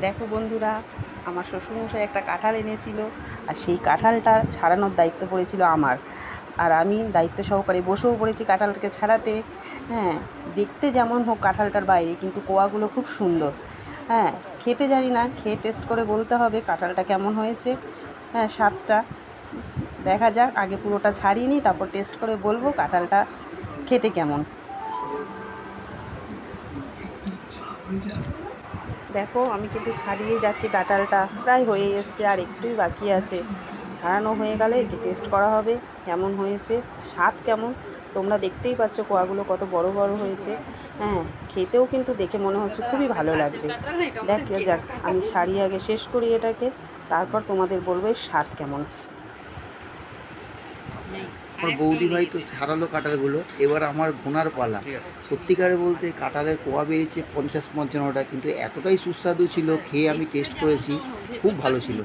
দেখো বন্ধুরা, আমার শ্বশুরমশাই একটা কাঁঠাল এনেছিল, আর সেই কাঁঠালটা ছাড়ানোর দায়িত্ব পড়েছিল আমার। আর আমি দায়িত্ব সহকারে বসেও পড়েছি কাঁঠালটাকে ছাড়াতে। হ্যাঁ, দেখতে যেমন হোক কাঁঠালটার বাইরে, কিন্তু কোয়াগুলো খুব সুন্দর। হ্যাঁ, খেতে জানি না, খেয়ে টেস্ট করে বলতে হবে কাঁঠালটা কেমন হয়েছে। হ্যাঁ, স্বাদটা দেখা যাক, আগে পুরোটা ছাড়িয়ে নিই, তারপর টেস্ট করে বলবো কাঁঠালটা খেতে কেমন। দেখো, আমি কিন্তু ছাড়িয়ে যাচ্ছি, কাঁঠালটা প্রায় হয়ে এসছে, আর একটুই বাকি আছে। ছাড়ানো হয়ে গেলে টেস্ট করা হবে কেমন হয়েছে, স্বাদ কেমন। তোমরা দেখতেই পাচ্ছ কোয়াগুলো কত বড় বড় হয়েছে। হ্যাঁ, খেতেও কিন্তু দেখে মনে হচ্ছে খুবই ভালো লাগবে। দেখ যাক, আমি ছাড়িয়ে আগে শেষ করি এটাকে, তারপর তোমাদের বলবো এর স্বাদ কেমন। আমার বৌদি ভাই তো ছাড়ালো কাঁঠালগুলো, এবার আমার গোনার পালা। সত্যিকারে বলতে কাঁঠালের কোয়া বেরিয়েছে 50-55টা, কিন্তু এতটাই সুস্বাদু ছিল, খেয়ে আমি টেস্ট করেছি, খুব ভালো ছিল।